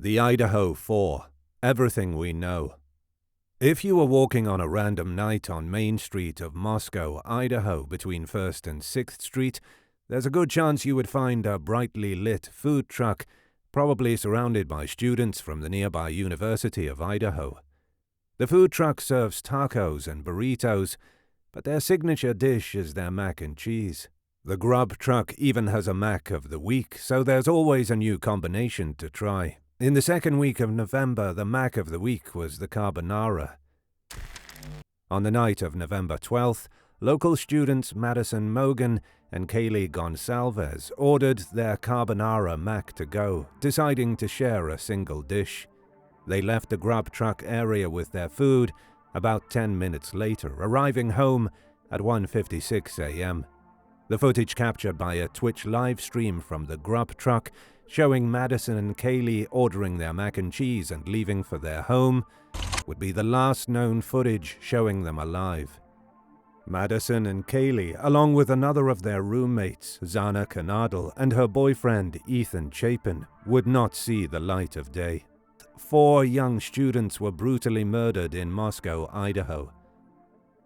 The Idaho 4. Everything we know. If you were walking on a random night on Main Street of Moscow, Idaho, between 1st and 6th Street, there's a good chance you would find a brightly lit food truck, probably surrounded by students from the nearby University of Idaho. The food truck serves tacos and burritos, but their signature dish is their mac and cheese. The grub truck even has a mac of the week, so there's always a new combination to try. In the second week of November, the mac of the week was the carbonara. On the night of November 12th, local students Madison Mogan and Kaylee Gonsalves ordered their carbonara mac to go, deciding to share a single dish. They left the grub truck area with their food about 10 minutes later, arriving home at 1:56 a.m. The footage captured by a Twitch live stream from the grub truck showing Madison and Kaylee ordering their mac and cheese and leaving for their home would be the last known footage showing them alive. Madison and Kaylee, along with another of their roommates, Zana Kanadel, and her boyfriend, Ethan Chapin, would not see the light of day. 4 young students were brutally murdered in Moscow, Idaho.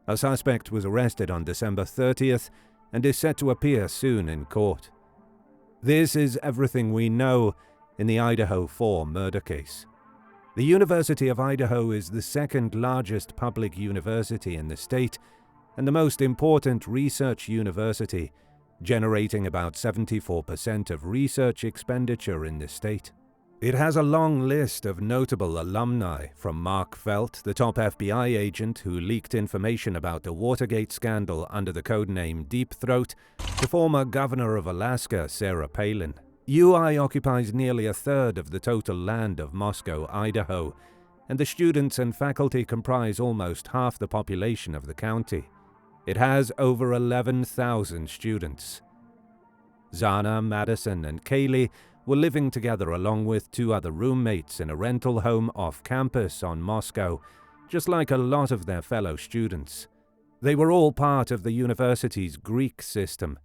A suspect was arrested on December 30th and is set to appear soon in court. This is everything we know in the Idaho 4 murder case. The University of Idaho is the second largest public university in the state and the most important research university, generating about 74% of research expenditure in the state. It has a long list of notable alumni, from Mark Felt, the top FBI agent who leaked information about the Watergate scandal under the codename Deep Throat, to former governor of Alaska, Sarah Palin. UI occupies nearly a third of the total land of Moscow, Idaho, and the students and faculty comprise almost half the population of the county. It has over 11,000 students. Zana, Madison, and Kaylee were living together along with 2 other roommates in a rental home off campus on Moscow, just like a lot of their fellow students. They were all part of the university's Greek system.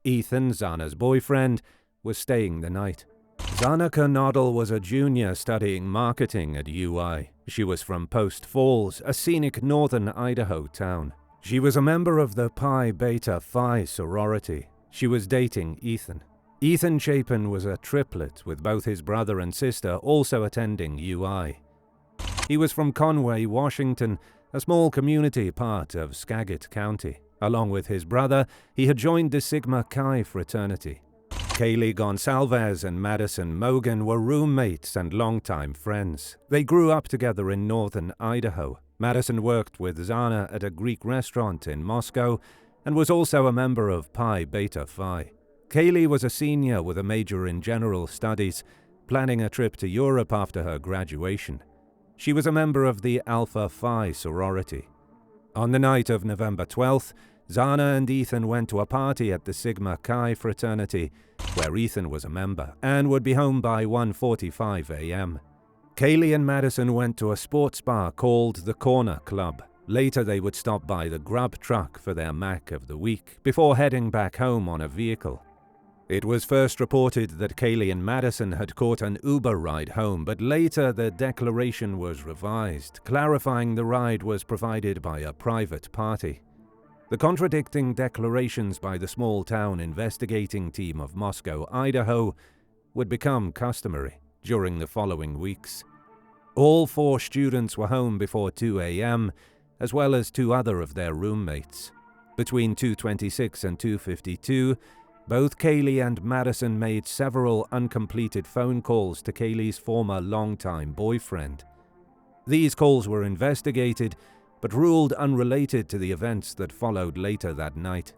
Ethan, Zana's boyfriend, was staying the night. Zana Kanadel was a junior studying marketing at UI. She was from Post Falls, a scenic northern Idaho town. She was a member of the Pi Beta Phi sorority. She was dating Ethan. Ethan Chapin was a triplet, with both his brother and sister also attending UI. He was from Conway, Washington, a small community part of Skagit County. Along with his brother, he had joined the Sigma Chi fraternity. Kaylee Gonsalves and Madison Mogan were roommates and longtime friends. They grew up together in northern Idaho. Madison worked with Zana at a Greek restaurant in Moscow and was also a member of Pi Beta Phi. Kaylee was a senior with a major in general studies, planning a trip to Europe after her graduation. She was a member of the Alpha Phi sorority. On the night of November 12th, Zana and Ethan went to a party at the Sigma Chi fraternity, where Ethan was a member, and would be home by 1:45 a.m. Kaylee and Madison went to a sports bar called the Corner Club. Later they would stop by the grub truck for their mac of the week, before heading back home on a vehicle. It was first reported that Kaylee and Madison had caught an Uber ride home, but later the declaration was revised, clarifying the ride was provided by a private party. The contradicting declarations by the small-town investigating team of Moscow, Idaho, would become customary during the following weeks. All 4 students were home before 2 a.m., as well as 2 other of their roommates. Between 2:26 and 2:52, both Kaylee and Madison made several uncompleted phone calls to Kaylee's former longtime boyfriend. These calls were investigated, but ruled unrelated to the events that followed later that night.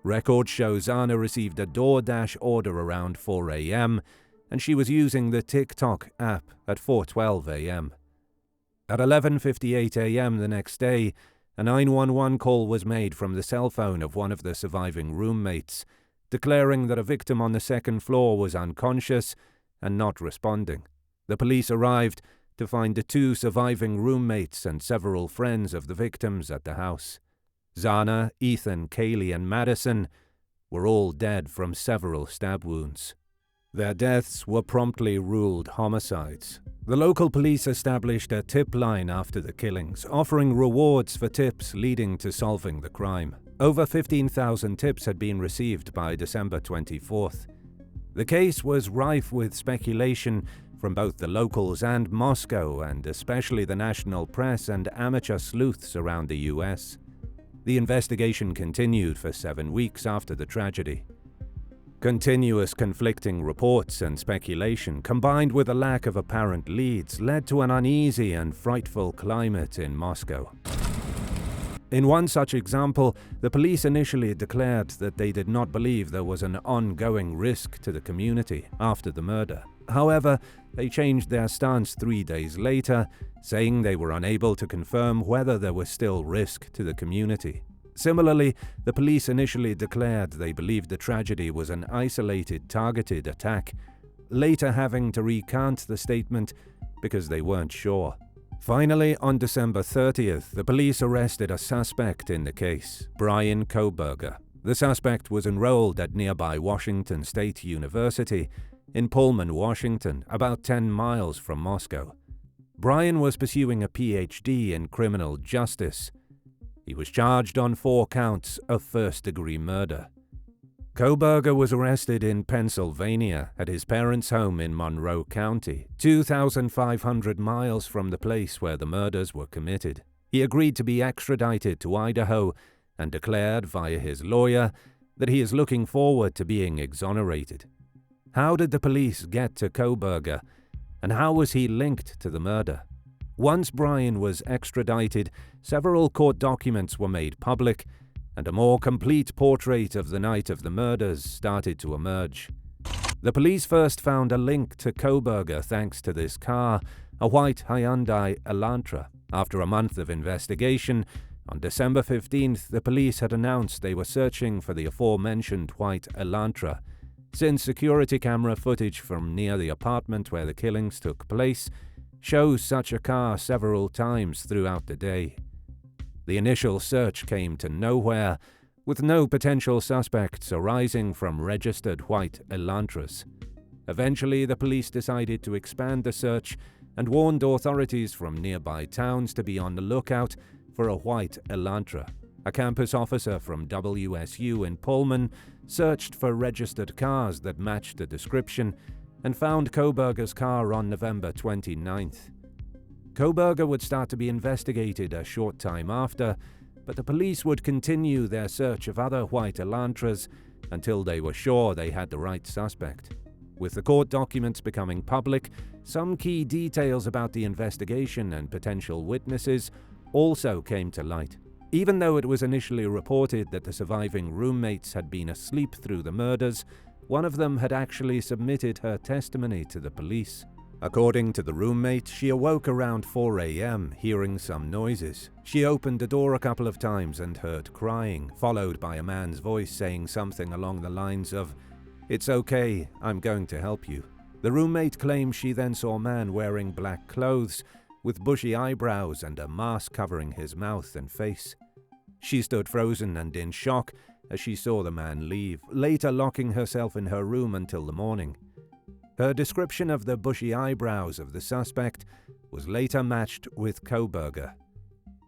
Records show Zana received a DoorDash order around 4 a.m., and she was using the TikTok app at 4:12 a.m. At 11:58 a.m. the next day, a 911 call was made from the cell phone of one of the surviving roommates, declaring that a victim on the 2nd floor was unconscious and not responding. The police arrived to find the 2 surviving roommates and several friends of the victims at the house. Zana, Ethan, Kaylee, and Madison were all dead from several stab wounds. Their deaths were promptly ruled homicides. The local police established a tip line after the killings, offering rewards for tips leading to solving the crime. Over 15,000 tips had been received by December 24th. The case was rife with speculation from both the locals and Moscow, and especially the national press and amateur sleuths around the US. The investigation continued for 7 weeks after the tragedy. Continuous conflicting reports and speculation, combined with a lack of apparent leads, led to an uneasy and frightful climate in Moscow. In one such example, the police initially declared that they did not believe there was an ongoing risk to the community after the murder. However, they changed their stance 3 days later, saying they were unable to confirm whether there was still risk to the community. Similarly, the police initially declared they believed the tragedy was an isolated, targeted attack, later having to recant the statement because they weren't sure. Finally, on December 30th, the police arrested a suspect in the case, Brian Kohberger. The suspect was enrolled at nearby Washington State University in Pullman, Washington, about 10 miles from Moscow. Brian was pursuing a PhD in criminal justice. He was charged on 4 counts of first-degree murder. Kohberger was arrested in Pennsylvania at his parents' home in Monroe County, 2,500 miles from the place where the murders were committed. He agreed to be extradited to Idaho and declared via his lawyer that he is looking forward to being exonerated. How did the police get to Kohberger, and how was he linked to the murder? Once Brian was extradited, several court documents were made public, and a more complete portrait of the night of the murders started to emerge. The police first found a link to Kohberger thanks to this car, a white Hyundai Elantra. After a month of investigation, on December 15th, the police had announced they were searching for the aforementioned white Elantra, since security camera footage from near the apartment where the killings took place shows such a car several times throughout the day. The initial search came to nowhere, with no potential suspects arising from registered white Elantras. Eventually, the police decided to expand the search and warned authorities from nearby towns to be on the lookout for a white Elantra. A campus officer from WSU in Pullman searched for registered cars that matched the description and found Kohberger's car on November 29th. Kohberger would start to be investigated a short time after, but the police would continue their search of other white Elantras until they were sure they had the right suspect. With the court documents becoming public, some key details about the investigation and potential witnesses also came to light. Even though it was initially reported that the surviving roommates had been asleep through the murders, one of them had actually submitted her testimony to the police. According to the roommate, she awoke around 4 a.m., hearing some noises. She opened the door a couple of times and heard crying, followed by a man's voice saying something along the lines of, "It's okay, I'm going to help you." The roommate claims she then saw a man wearing black clothes, with bushy eyebrows and a mask covering his mouth and face. She stood frozen and in shock as she saw the man leave, later locking herself in her room until the morning. Her description of the bushy eyebrows of the suspect was later matched with Kohberger.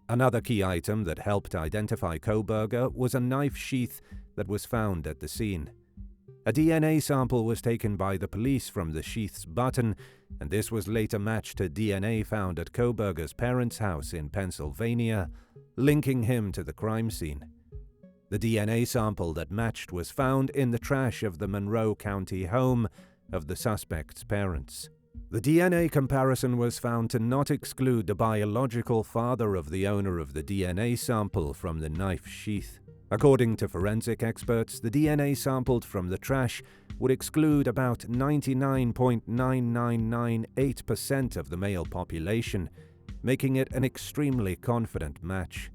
Another key item that helped identify Kohberger was a knife sheath that was found at the scene. A DNA sample was taken by the police from the sheath's button, and this was later matched to DNA found at Kohberger's parents' house in Pennsylvania, linking him to the crime scene. The DNA sample that matched was found in the trash of the Monroe County home of the suspect's parents. The DNA comparison was found to not exclude the biological father of the owner of the DNA sample from the knife sheath. According to forensic experts, the DNA sampled from the trash would exclude about 99.9998% of the male population, making it an extremely confident match.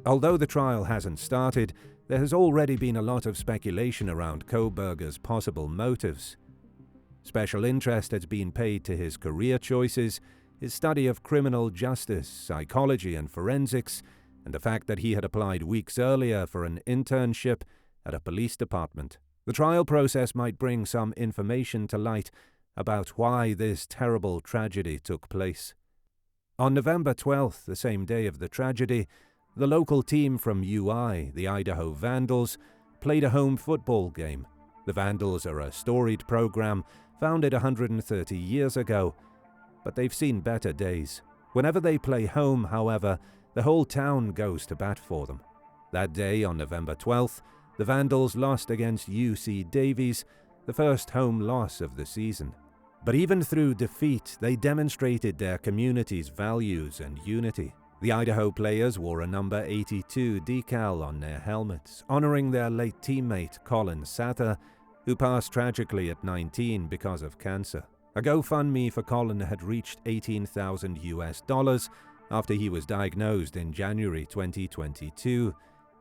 Although the trial hasn't started, there has already been a lot of speculation around Kohberger's possible motives. Special interest has been paid to his career choices, his study of criminal justice, psychology and forensics, and the fact that he had applied weeks earlier for an internship at a police department. The trial process might bring some information to light about why this terrible tragedy took place. On November 12th, the same day of the tragedy, the local team from UI, the Idaho Vandals, played a home football game. The Vandals are a storied program founded 130 years ago, but they've seen better days. Whenever they play home, however, the whole town goes to bat for them. That day, on November 12th, the Vandals lost against UC Davies, the first home loss of the season. But even through defeat, they demonstrated their community's values and unity. The Idaho players wore a number 82 decal on their helmets, honoring their late teammate Colin Sather, who passed tragically at 19 because of cancer. A GoFundMe for Colin had reached $18,000 after he was diagnosed in January 2022,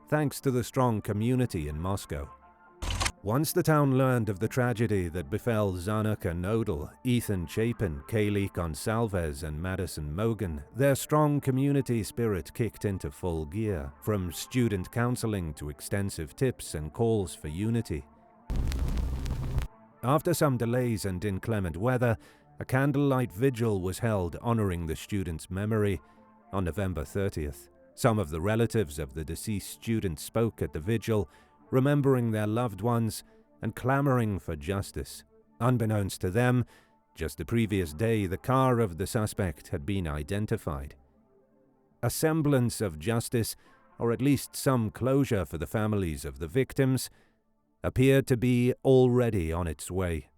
thanks to the strong community in Moscow. Once the town learned of the tragedy that befell Zanuka Nodal, Ethan Chapin, Kaylee Gonsalves, and Madison Mogan, their strong community spirit kicked into full gear, from student counseling to extensive tips and calls for unity. After some delays and inclement weather, a candlelight vigil was held honoring the students' memory on November 30th. Some of the relatives of the deceased students spoke at the vigil, remembering their loved ones and clamoring for justice. Unbeknownst to them, just the previous day, the car of the suspect had been identified. A semblance of justice, or at least some closure for the families of the victims, appeared to be already on its way.